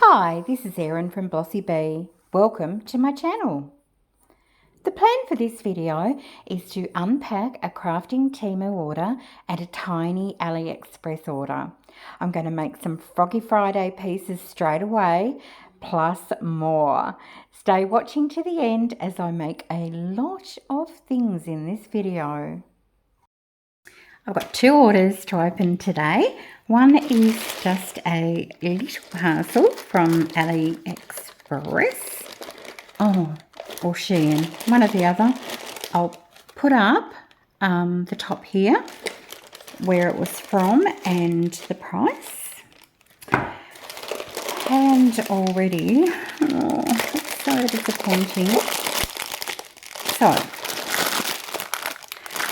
Hi, this is Erin from Blossy Bee. Welcome to my channel. The plan for this video is to unpack a crafting Temu order and a tiny AliExpress order. I'm going to make some Froggy Friday pieces straight away, plus more. Stay watching to the end as I make a lot of things in this video. I've got two orders to open today. One is just a little parcel from AliExpress. Or Shein, one or the other. I'll put up the top here where it was from and the price. And already, it's so disappointing. So,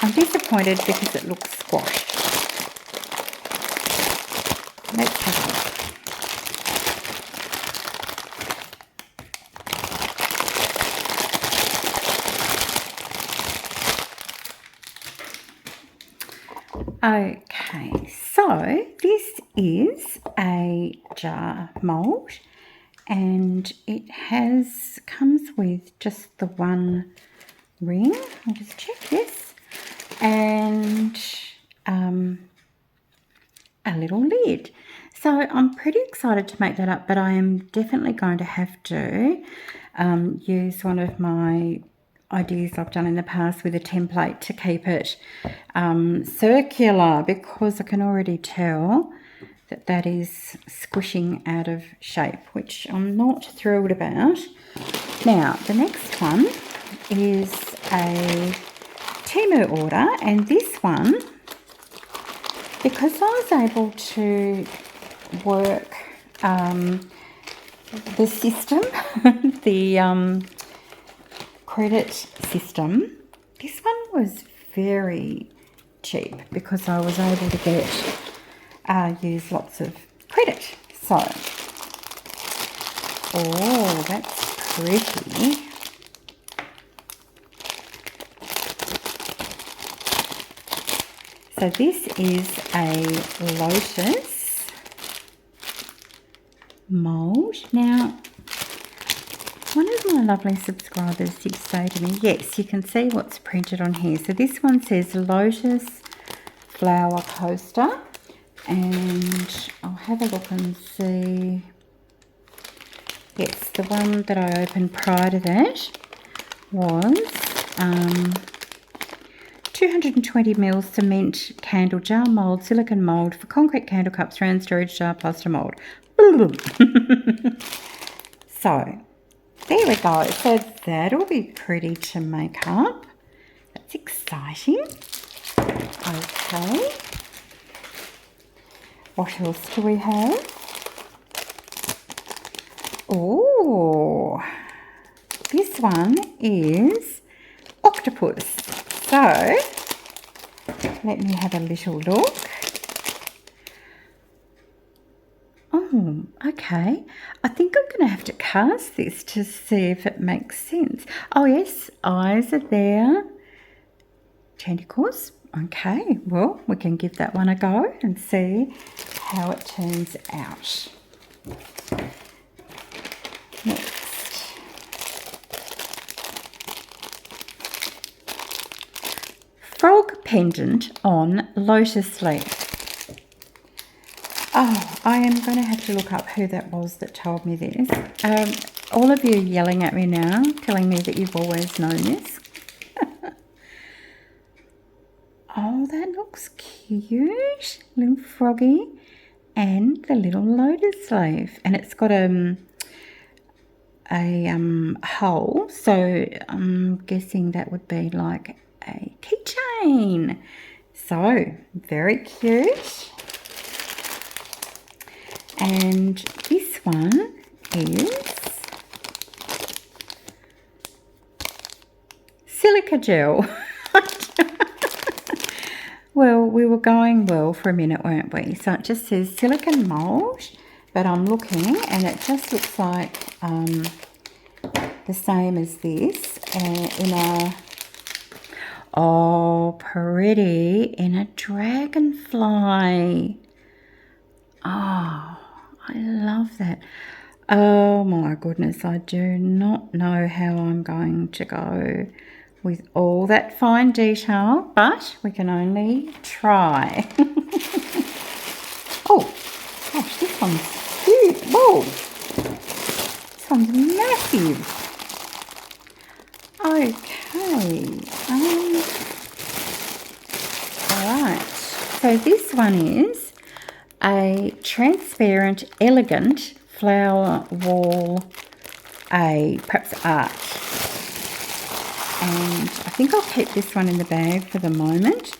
I'm disappointed because it looks squashed. Let's have a look. Okay, so this is a jar mould and it comes with just the one ring. I'll just check this. And a little lid. So I'm pretty excited to make that up, but I am definitely going to have to use one of my ideas I've done in the past with a template to keep it circular, because I can already tell that that is squishing out of shape, which I'm not thrilled about. Now, the next one is a Temu order, and this one, because I was able to work the system, the credit system, this one was very cheap because I was able to use lots of credit. So, oh, that's pretty. So this is a lotus mould. Now, one of my lovely subscribers did say to me, yes, you can see what's printed on here. So this one says lotus flower coaster, and I'll have a look and see. Yes, the one that I opened prior to that was 220ml cement candle jar mould, silicone mould for concrete candle cups, round storage jar, plaster mould. So, there we go. So that'll be pretty to make up. That's exciting. Okay. What else do we have? Oh, this one is octopus. So, let me have a little look. Oh, okay. I think I'm going to have to cast this to see if it makes sense. Oh, yes, eyes are there. Tentacles. Okay, well, we can give that one a go and see how it turns out. Next. Frog pendant on lotus leaf. Oh, I am going to have to look up who that was that told me this. All of you yelling at me now, telling me that you've always known this. Oh, that looks cute. Little froggy and the little lotus leaf. And it's got a hole, so I'm guessing that would be like a keychain. So, very cute. And this one is silica gel. Well, we were going well for a minute, weren't we? So it just says silicone mould, but I'm looking and it just looks like the same as this in a, oh, pretty, in a dragonfly. Oh, I love that. Oh my goodness, I do not know how I'm going to go with all that fine detail, but we can only try. Oh, gosh, this one's huge. Whoa, this one's massive. Okay, alright, so this one is a transparent, elegant flower wall, perhaps art. And I think I'll keep this one in the bag for the moment,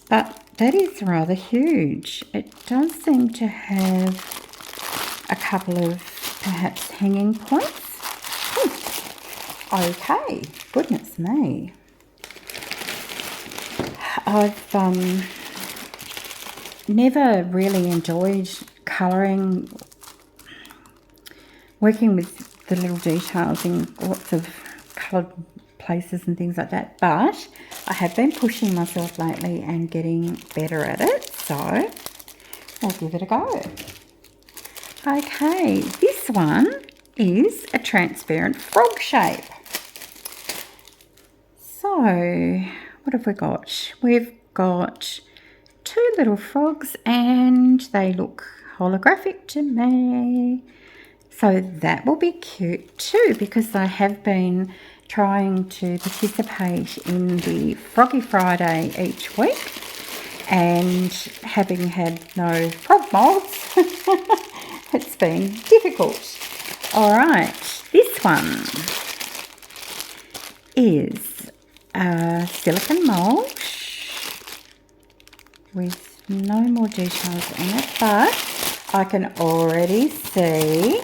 but that is rather huge. It does seem to have a couple of perhaps hanging points. Okay, goodness me. I've never really enjoyed colouring, working with the little details in lots of coloured places and things like that, but I have been pushing myself lately and getting better at it, so I'll give it a go. Okay, this one is a transparent frog shape. So what have we got? We've got two little frogs and they look holographic to me. So that will be cute too, because I have been trying to participate in the Froggy Friday each week, and having had no frog moulds, it's been difficult. All right, this one is a silicone mould with no more details on it, but I can already see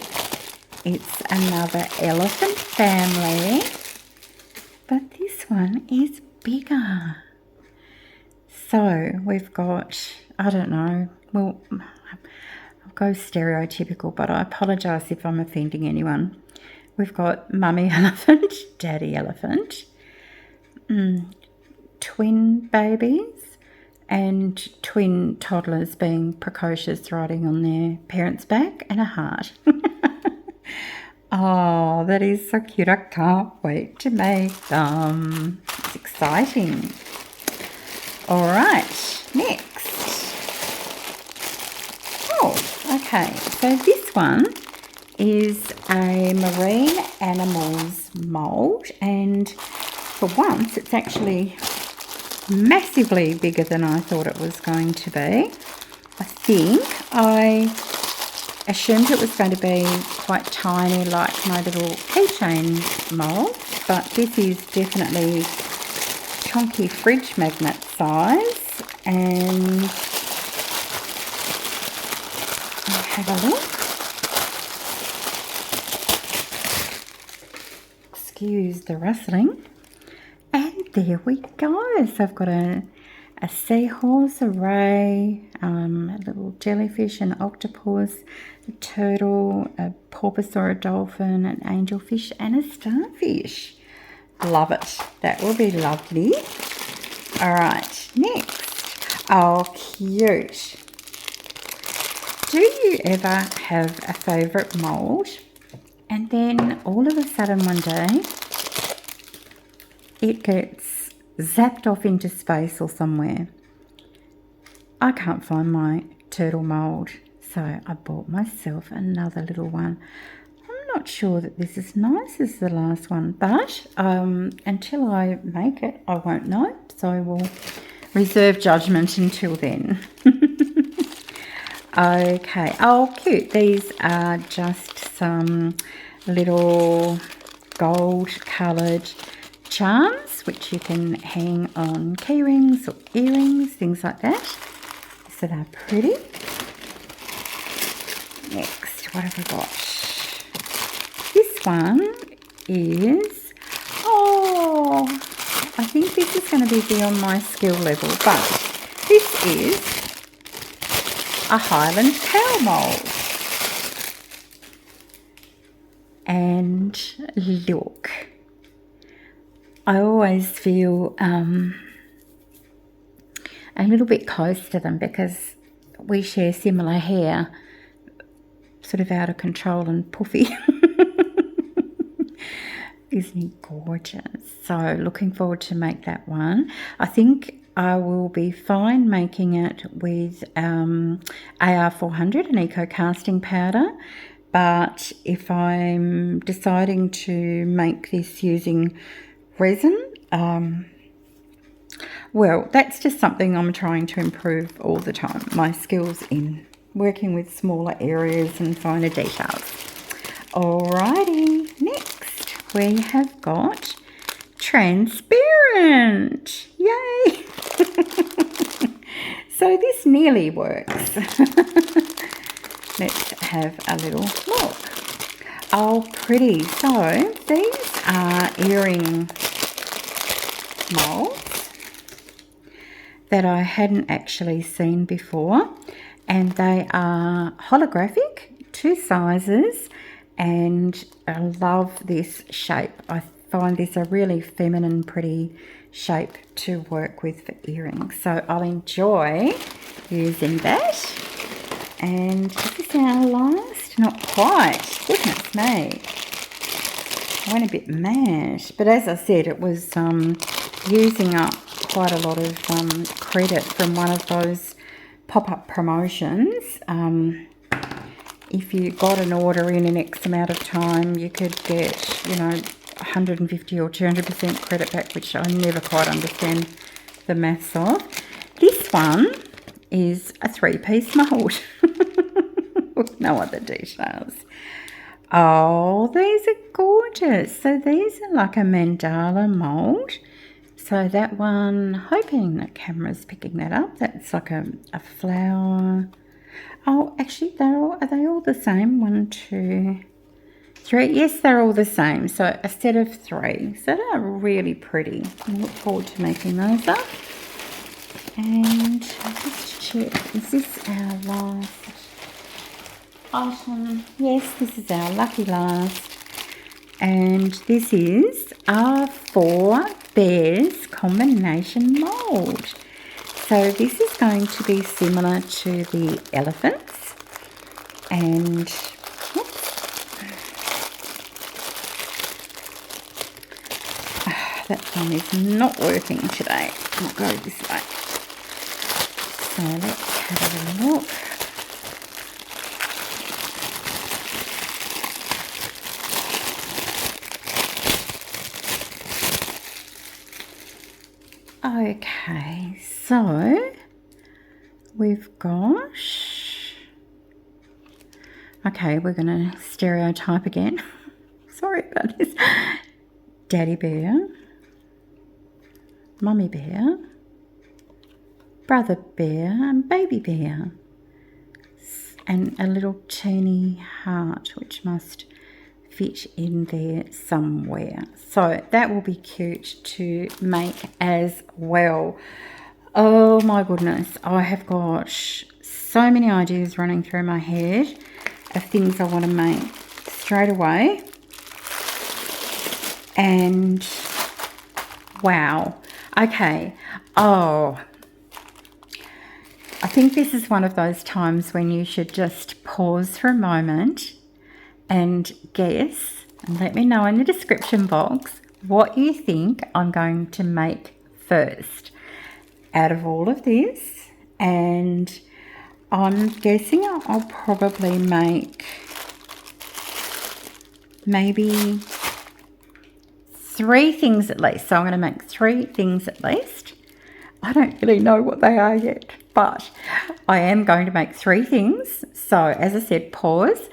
it's another elephant family, but this one is bigger. So we've got, I don't know, well, I'll go stereotypical, but I apologise if I'm offending anyone. We've got mummy elephant, daddy elephant, twin babies, and twin toddlers being precocious riding on their parents' back, and a heart. Oh, that is so cute. I can't wait to make them. It's exciting. All right, next. Oh, okay. So this one is a marine animals mould, and for once it's actually massively bigger than I thought it was going to be. I think I assumed it was going to be quite tiny, like my little keychain mould, but this is definitely chunky fridge magnet size. And have a look. Excuse the rustling. And there we go. So I've got a seahorse, a ray, a little jellyfish, an octopus, a turtle, a porpoise or a dolphin, an angelfish, and a starfish. Love it. That will be lovely. All right, next. Oh, cute. Do you ever have a favourite mould and then all of a sudden one day it gets zapped off into space or somewhere? I can't find my turtle mould, so I bought myself another little one. I'm not sure that this is nice as the last one, but until I make it, I won't know, so I will reserve judgment until then. Okay, oh cute. These are just some little gold coloured charms which you can hang on key rings or earrings, things like that. So they're pretty. Next, what have we got? This one is, oh, I think this is going to be beyond my skill level, but this is a Highland cow mould. And look, I always feel a little bit close to them because we share similar hair. sort of out of control and puffy. Isn't he gorgeous? So looking forward to make that one. I think I will be fine making it with AR400, an eco casting powder. But if I'm deciding to make this using resin, well, that's just something I'm trying to improve all the time. My skills in working with smaller areas and finer details. Alrighty, next we have got transparent. Yay! So this nearly works. Let's have a little look. Oh, pretty. So these are earring molds that I hadn't actually seen before, and they are holographic, 2 sizes, and I love this shape. I find this a really feminine, pretty shape to work with for earrings, so I'll enjoy using that. And is this our last? Not quite. Goodness me. I went a bit mad. But as I said, it was using up quite a lot of credit from one of those pop-up promotions. If you got an order in X amount of time, you could get, you know, 150 or 200% credit back, which I never quite understand the maths of. This one is a 3-piece mould with no other details. Oh, these are gorgeous. So these are like a mandala mould. So that one, hoping the camera's picking that up, that's like a flower. Oh, actually, are they all the same? 1, 2, 3. Yes, they're all the same. So a set of 3. So they're really pretty. I look forward to making those up. And just check, is this our last item? Yes, this is our lucky last. And this is our 4 bears combination mould. So this is going to be similar to the elephants. And that one is not working today. I'll go this way. So let's have a look. Okay, so we've got, okay, we're going to stereotype again. Sorry about this. Daddy bear, mummy bear, brother bear, and baby bear. And a little teeny heart, which must fit in there somewhere. So that will be cute to make as well. Oh my goodness, I have got so many ideas running through my head of things I want to make straight away. And wow, okay. Oh, I think this is one of those times when you should just pause for a moment and guess, and let me know in the description box what you think I'm going to make first out of all of this. And I'm guessing I'll probably make maybe 3 things at least. So I'm going to make 3 things at least. I don't really know what they are yet, but I am going to make 3 things. So as I said, pause.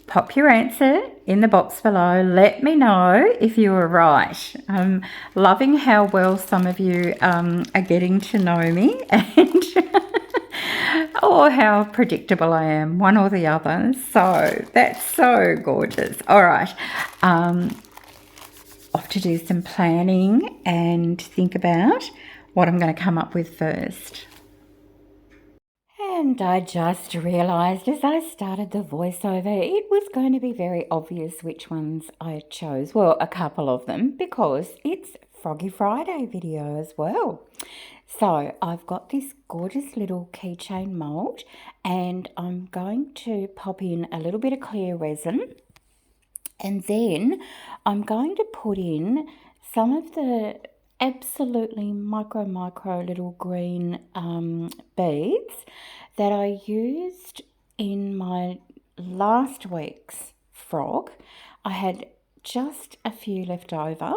Pop your answer in the box below. Let me know if you were right. I'm loving how well some of you are getting to know me, and or how predictable I am, one or the other. So that's so gorgeous. All right. Off to do some planning and think about what I'm going to come up with first. And I just realised as I started the voiceover, it was going to be very obvious which ones I chose. Well, a couple of them, because it's Froggy Friday video as well. So I've got this gorgeous little keychain mould, and I'm going to pop in a little bit of clear resin, and then I'm going to put in some of the absolutely micro little green beads that I used in my last week's frog. I had just a few left over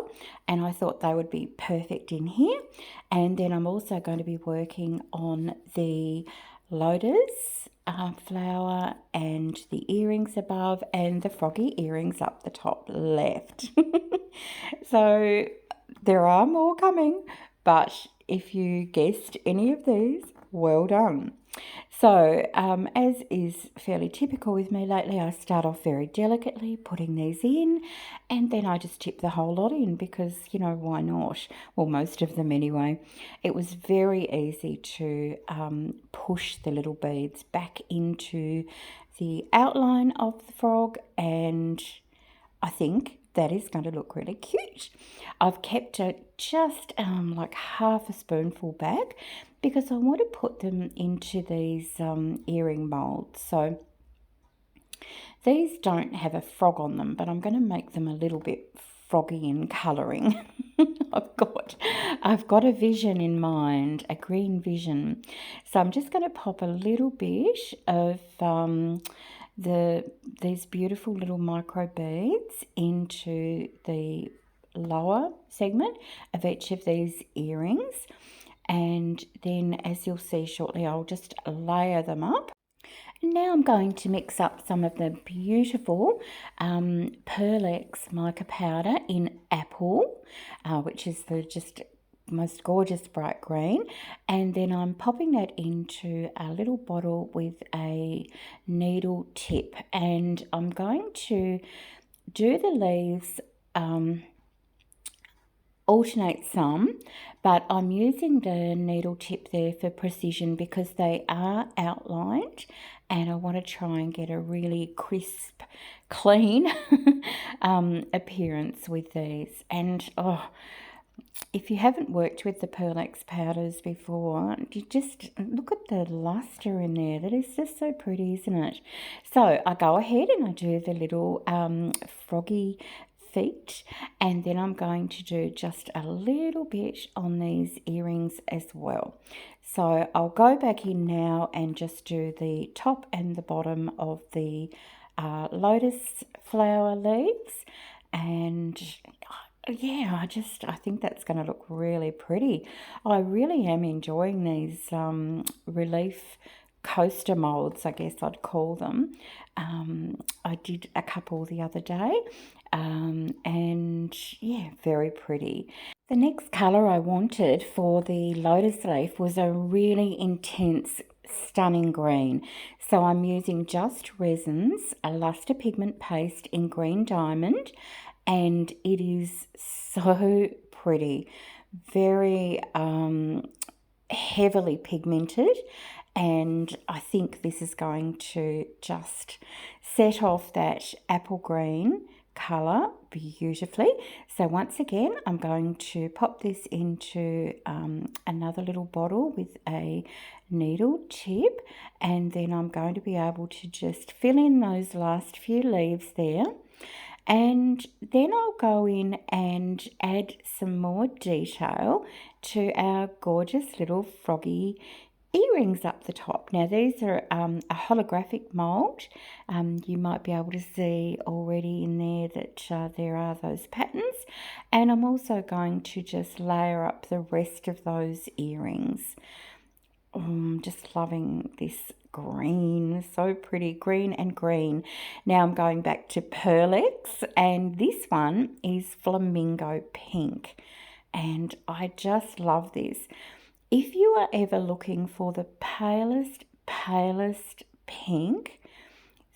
and I thought they would be perfect in here. And then I'm also going to be working on the lotus flower and the earrings above and the froggy earrings up the top left. So there are more coming, but if you guessed any of these, well done. So, as is fairly typical with me lately, I start off very delicately putting these in, and then I just tip the whole lot in because, you know, why not? Well, most of them anyway. It was very easy to push the little beads back into the outline of the frog, and I think that is going to look really cute. I've kept it just like half a spoonful back because I want to put them into these earring moulds. So these don't have a frog on them, but I'm going to make them a little bit froggy in colouring. I've got a vision in mind, a green vision. So I'm just going to pop a little bit of these beautiful little micro beads into the lower segment of each of these earrings, and then as you'll see shortly, I'll just layer them up. And now I'm going to mix up some of the beautiful Pearl-Ex mica powder in apple, which is the just most gorgeous bright green, and then I'm popping that into a little bottle with a needle tip, and I'm going to do the leaves alternate some, but I'm using the needle tip there for precision because they are outlined and I want to try and get a really crisp, clean appearance with these. And if you haven't worked with the Pearl-Ex powders before, you just look at the luster in there. That is just so pretty, isn't it? So I go ahead and I do the little froggy feet, and then I'm going to do just a little bit on these earrings as well. So I'll go back in now and just do the top and the bottom of the lotus flower leaves, and yeah, I think that's going to look really pretty. I really am enjoying these relief coaster molds, I guess I'd call them. I did a couple the other day, and yeah, very pretty. The next colour I wanted for the lotus leaf was a really intense, stunning green. So I'm using just resins, a luster pigment paste in green diamond, and it is so pretty, very heavily pigmented, and I think this is going to just set off that apple green colour beautifully. So once again, I'm going to pop this into another little bottle with a needle tip, and then I'm going to be able to just fill in those last few leaves there. And then I'll go in and add some more detail to our gorgeous little froggy earrings up the top. Now these are a holographic mould. You might be able to see already in there that there are those patterns. And I'm also going to just layer up the rest of those earrings. I'm just loving this green, so pretty, green and green. Now I'm going back to Pearl-Ex, and this one is flamingo pink, and I just love this. If you are ever looking for the palest pink,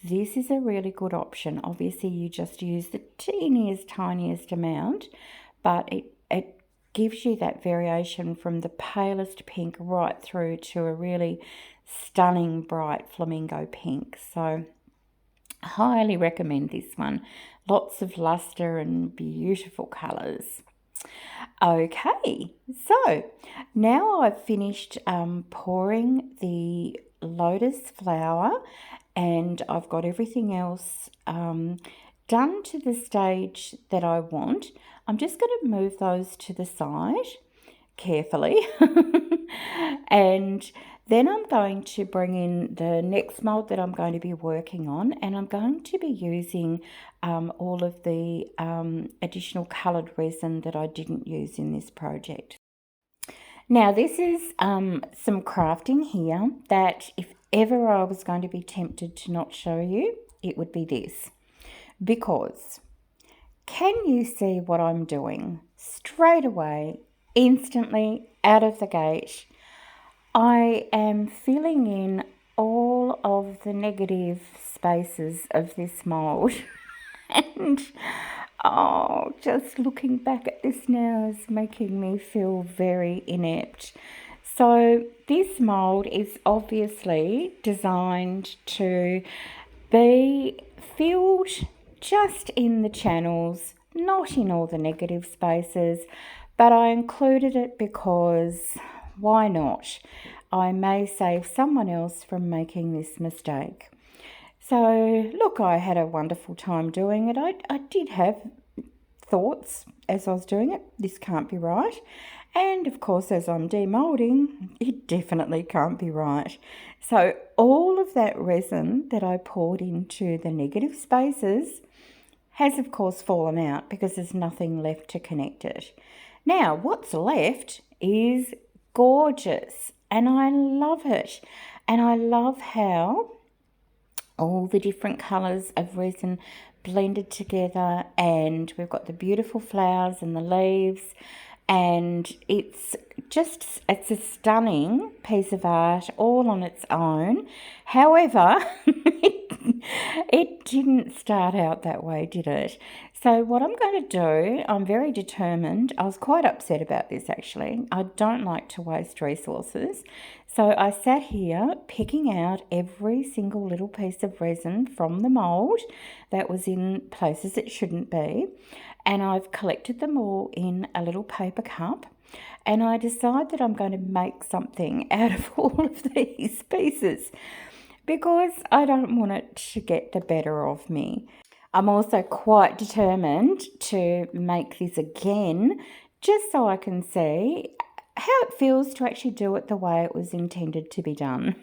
this is a really good option. Obviously you just use the tiniest amount, but it gives you that variation from the palest pink right through to a really stunning bright flamingo pink. So I highly recommend this one. Lots of luster and beautiful colours. Okay, so now I've finished pouring the lotus flower and I've got everything else done to the stage that I want. I'm just going to move those to the side carefully and then I'm going to bring in the next mold that I'm going to be working on, and I'm going to be using all of the additional coloured resin that I didn't use in this project. Now this is some crafting here that if ever I was going to be tempted to not show you, it would be this. Because can you see what I'm doing? Straight away, instantly, out of the gate, I am filling in all of the negative spaces of this mould. And oh, just looking back at this now is making me feel very inept. So this mould is obviously designed to be filled just in the channels, not in all the negative spaces, but I included it because why not? I may save someone else from making this mistake. So look, I had a wonderful time doing it. I did have thoughts as I was doing it, this can't be right. And of course, as I'm demolding, it definitely can't be right. So all of that resin that I poured into the negative spaces has of course fallen out because there's nothing left to connect it. Now, what's left is gorgeous and I love it. And I love how all the different colours of resin blended together, and we've got the beautiful flowers and the leaves, and it's a stunning piece of art all on its own. However, it didn't start out that way, did it? So what I'm going to do, I'm very determined. I was quite upset about this actually. I don't like to waste resources. So I sat here picking out every single little piece of resin from the mould that was in places it shouldn't be. And I've collected them all in a little paper cup. And I decide that I'm going to make something out of all of these pieces because I don't want it to get the better of me. I'm also quite determined to make this again just so I can see how it feels to actually do it the way it was intended to be done.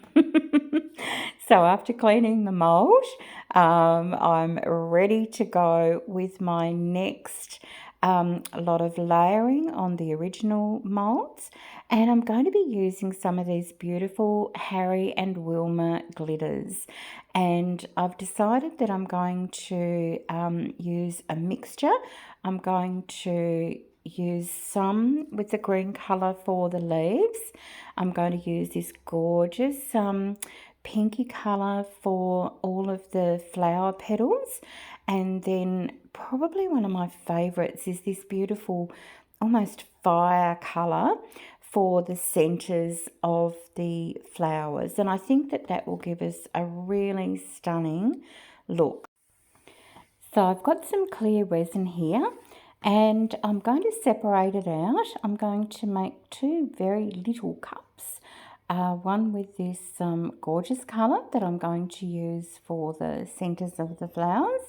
So after cleaning the mould, I'm ready to go with my next lot of layering on the original moulds, and I'm going to be using some of these beautiful Harry and Wilma glitters, and I've decided that I'm going to use a mixture. I'm going to use some with the green colour for the leaves. I'm going to use this gorgeous pinky colour for all of the flower petals, and then probably one of my favourites is this beautiful almost fire colour for the centres of the flowers, and I think that that will give us a really stunning look. So I've got some clear resin here and I'm going to separate it out. I'm going to make two very little cups. One with this gorgeous colour that I'm going to use for the centres of the flowers.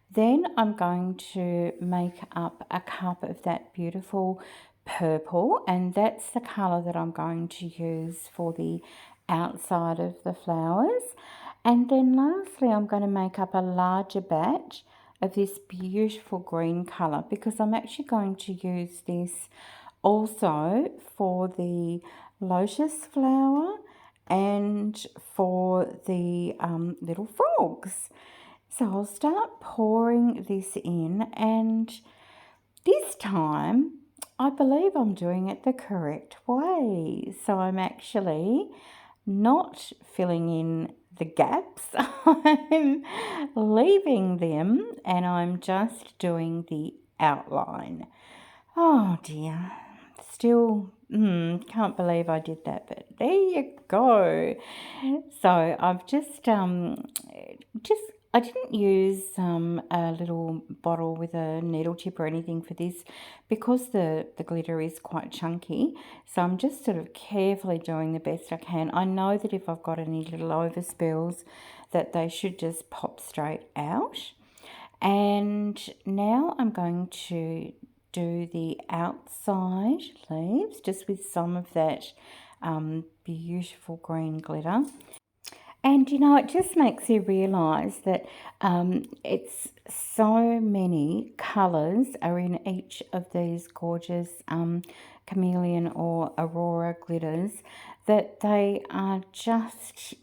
Then I'm going to make up a cup of that beautiful purple, and that's the colour that I'm going to use for the outside of the flowers. And then lastly, I'm going to make up a larger batch of this beautiful green colour because I'm actually going to use this also for the lotus flower and for the little frogs. So I'll start pouring this in, and this time I believe I'm doing it the correct way. So I'm actually not filling in the gaps. I'm leaving them and I'm just doing the outline. Oh dear, still can't believe I did that, but there you go. So I've just I didn't use a little bottle with a needle tip or anything for this because the glitter is quite chunky. So I'm just sort of carefully doing the best I can. I know that if I've got any little overspills that they should just pop straight out. And now I'm going to do the outside leaves just with some of that beautiful green glitter. And you know, it just makes you realise that it's so many colours are in each of these gorgeous chameleon or aurora glitters that they are just,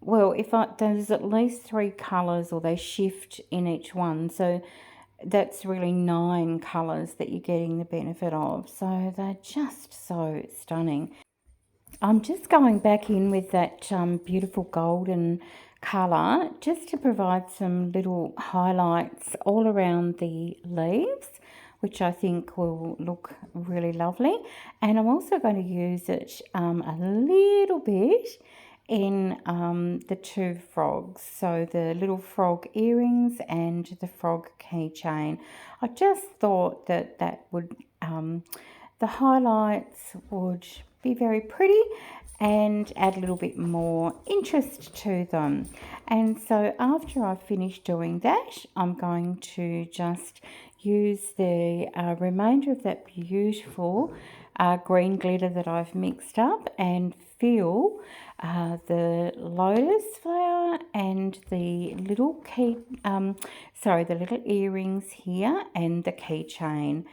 well, there's at least 3 colours or they shift in each one. So that's really 9 colours that you're getting the benefit of. So they're just so stunning. I'm just going back in with that beautiful golden colour just to provide some little highlights all around the leaves, which I think will look really lovely. And I'm also going to use it a little bit in the 2 frogs, so the little frog earrings and the frog keychain. I just thought that would the highlights would be very pretty and add a little bit more interest to them. And so after I've finished doing that, I'm going to just use the remainder of that beautiful green glitter that I've mixed up and fill the lotus flower and the little the little earrings here and the keychain.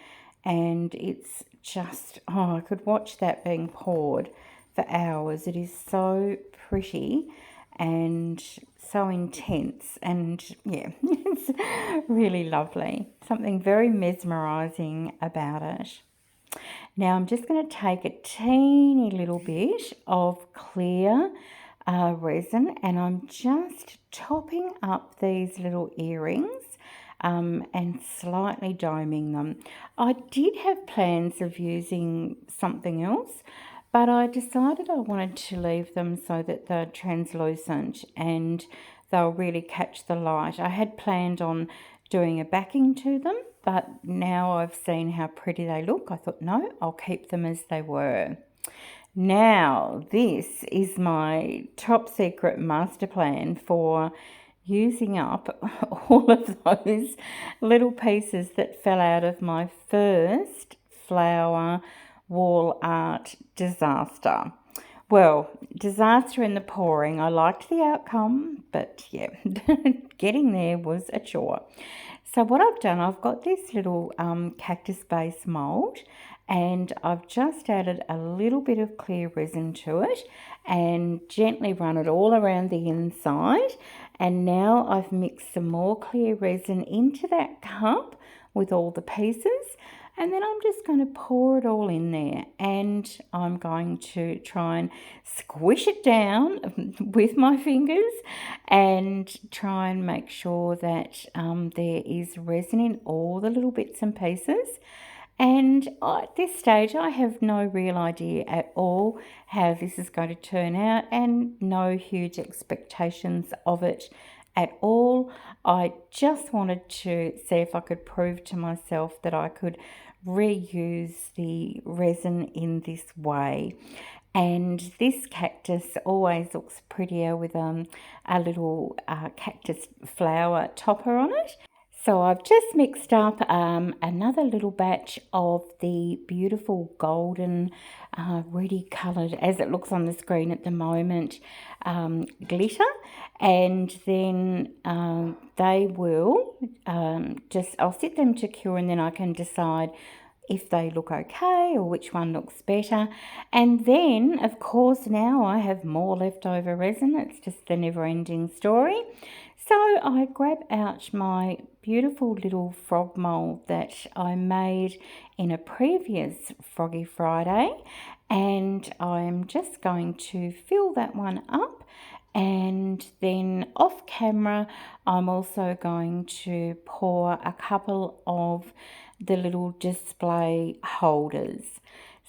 And it's just, oh, I could watch that being poured for hours. It is so pretty and so intense, and yeah, it's really lovely. Something very mesmerizing about it. Now I'm just going to take a teeny little bit of clear resin and I'm just topping up these little earrings and slightly doming them. I did have plans of using something else, but I decided I wanted to leave them so that they're translucent and they'll really catch the light. I had planned on doing a backing to them, but now I've seen how pretty they look. I thought, no, I'll keep them as they were. Now, this is my top secret master plan for using up all of those little pieces that fell out of my first flower wall art disaster. Well, disaster in the pouring. I liked the outcome, but yeah, getting there was a chore. So what I've done, I've got this little cactus base mould and I've just added a little bit of clear resin to it and gently run it all around the inside. And now I've mixed some more clear resin into that cup with all the pieces. And then I'm just going to pour it all in there and I'm going to try and squish it down with my fingers and try and make sure that there is resin in all the little bits and pieces. And at this stage, I have no real idea at all how this is going to turn out and no huge expectations of it at all. I just wanted to see if I could prove to myself that I could reuse the resin in this way. And this cactus always looks prettier with a little cactus flower topper on it. So I've just mixed up another little batch of the beautiful golden, ruddy coloured, as it looks on the screen at the moment, glitter. And then they will I'll sit them to cure and then I can decide if they look okay or which one looks better. And then, of course, now I have more leftover resin. It's just the never-ending story. So I grab out my beautiful little frog mould that I made in a previous Froggy Friday, and I'm just going to fill that one up. And then off camera, I'm also going to pour a couple of the little display holders.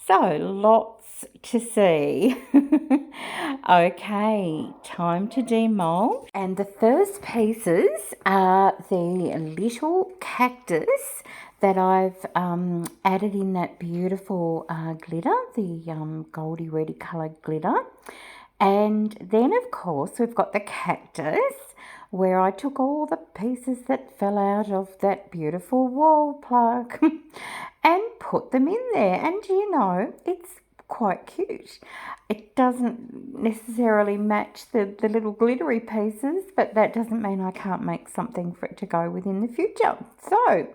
So, lots to see. Okay, time to demold. And the first pieces are the little cactus that I've added in that beautiful glitter, the goldy reddy coloured glitter. And then, of course, we've got the cactus where I took all the pieces that fell out of that beautiful wall plug and put them in there. And you know, it's quite cute. It doesn't necessarily match the little glittery pieces, but that doesn't mean I can't make something for it to go with in the future. So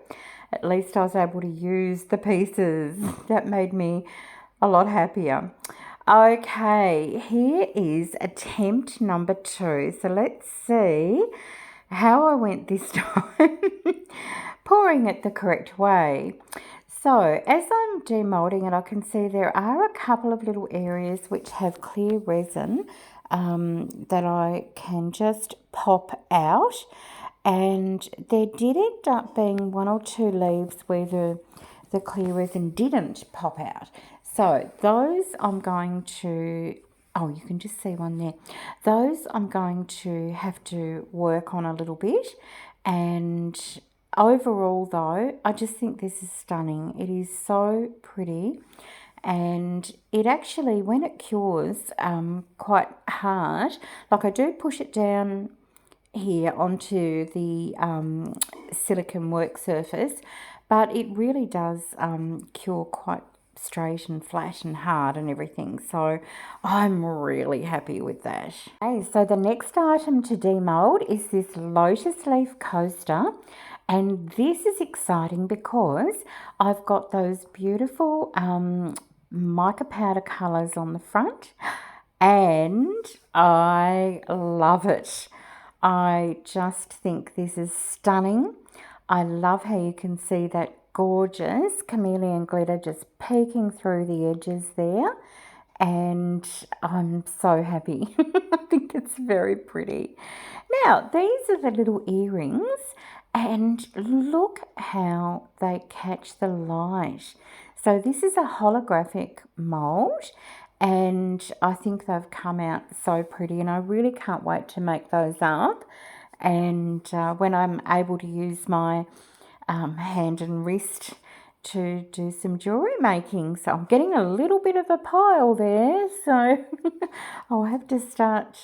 at least I was able to use the pieces. That made me a lot happier. Okay, here is attempt number 2. So let's see how I went this time, pouring it the correct way. So as I'm demolding it, I can see there are a couple of little areas which have clear resin that I can just pop out. And there did end up being 1 or 2 leaves where the clear resin didn't pop out. So those I'm going to, oh, you can just see one there. Those I'm going to have to work on a little bit. And overall though, I just think this is stunning. It is so pretty. And it actually, when it cures quite hard, like I do push it down here onto the silicone work surface, but it really does cure quite straight and flat and hard and everything, so I'm really happy with that. Okay, so the next item to demold is this lotus leaf coaster, and this is exciting because I've got those beautiful mica powder colours on the front, and I love it. I just think this is stunning. I love how you can see that gorgeous chameleon glitter just peeking through the edges there, and I'm so happy. I think it's very pretty. Now, these are the little earrings, and look how they catch the light. So this is a holographic mould, and I think they've come out so pretty, and I really can't wait to make those up. And when I'm able to use my hand and wrist to do some jewellery making. So I'm getting a little bit of a pile there, so I'll have to start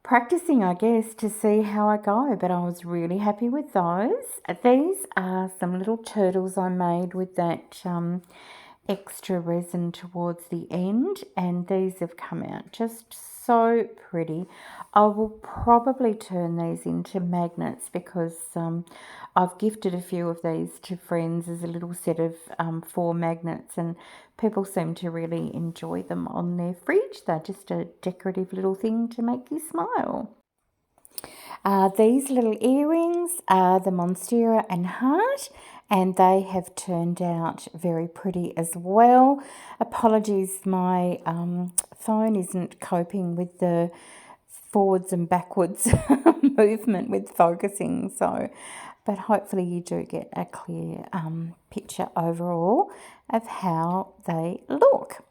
practicing, I guess, to see how I go, but I was really happy with those. These are some little turtles I made with that extra resin towards the end, and these have come out just so pretty. I will probably turn these into magnets because I've gifted a few of these to friends as a little set of 4 magnets, and people seem to really enjoy them on their fridge. They're just a decorative little thing to make you smile. These little earrings are the Monstera and Heart, and they have turned out very pretty as well. Apologies, my phone isn't coping with the forwards and backwards movement with focusing, so but hopefully you do get a clear picture overall of how they look.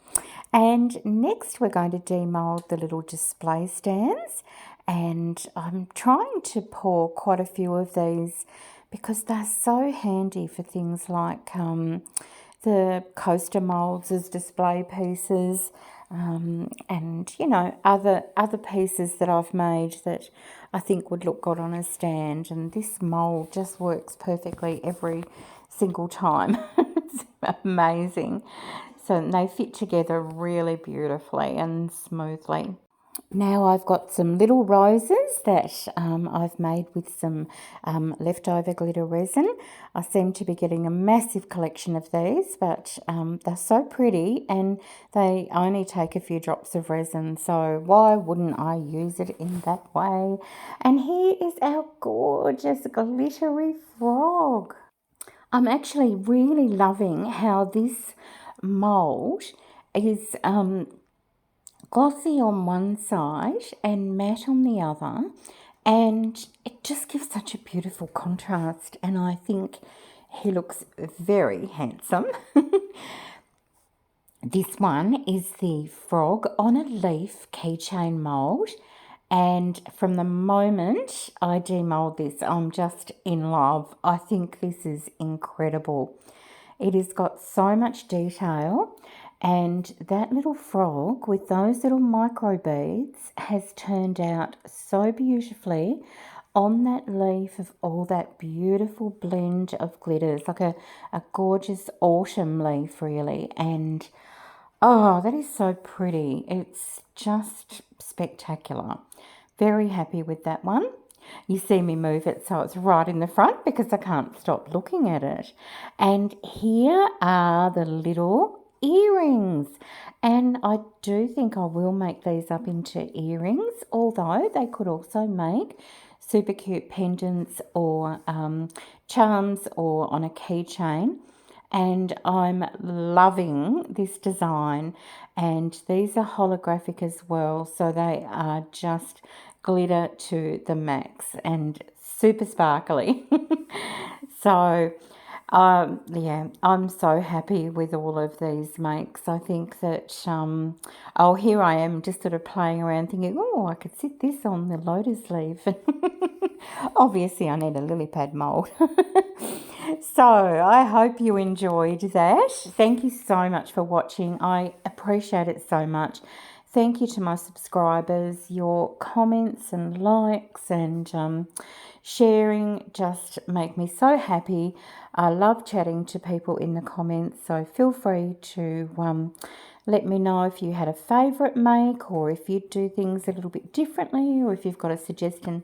And next we're going to demold the little display stands, and I'm trying to pour quite a few of these because they're so handy for things like the coaster moulds as display pieces, and you know, other pieces that I've made that I think would look good on a stand. And this mould just works perfectly every single time. It's amazing. So they fit together really beautifully and smoothly. Now I've got some little roses that I've made with some leftover glitter resin. I seem to be getting a massive collection of these, but they're so pretty and they only take a few drops of resin, so why wouldn't I use it in that way? And here is our gorgeous glittery frog. I'm actually really loving how this mould is glossy on one side and matte on the other, and it just gives such a beautiful contrast, and I think he looks very handsome. This one is the Frog on a Leaf keychain mould, and from the moment I demold this, I'm just in love. I think this is incredible. It has got so much detail, and that little frog with those little micro beads has turned out so beautifully on that leaf of all that beautiful blend of glitters, like a gorgeous autumn leaf really. And oh, that is so pretty. It's just spectacular. Very happy with that one. You see me move it so it's right in the front because I can't stop looking at it. And here are the little earrings. And I do think I will make these up into earrings, although they could also make super cute pendants or charms or on a keychain. And I'm loving this design, and these are holographic as well, so they are just glitter to the max and super sparkly. So yeah, I'm so happy with all of these makes. I think that oh, here I am just sort of playing around thinking, oh, I could sit this on the lotus leaf. Obviously I need a lily pad mold. So I hope you enjoyed that. Thank you so much for watching. I appreciate it so much. Thank you to my subscribers. Your comments and likes and sharing just make me so happy. I love chatting to people in the comments, so feel free to let me know if you had a favourite make, or if you do things a little bit differently, or if you've got a suggestion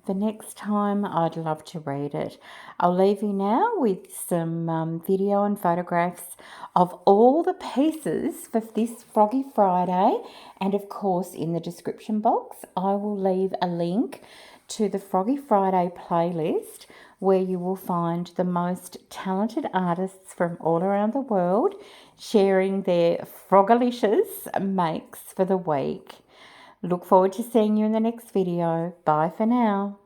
for next time. I'd love to read it. I'll leave you now with some video and photographs of all the pieces for this Froggy Friday, and of course in the description box I will leave a link to the Froggy Friday playlist, where you will find the most talented artists from all around the world sharing their Frogalicious makes for the week. Look forward to seeing you in the next video. Bye for now.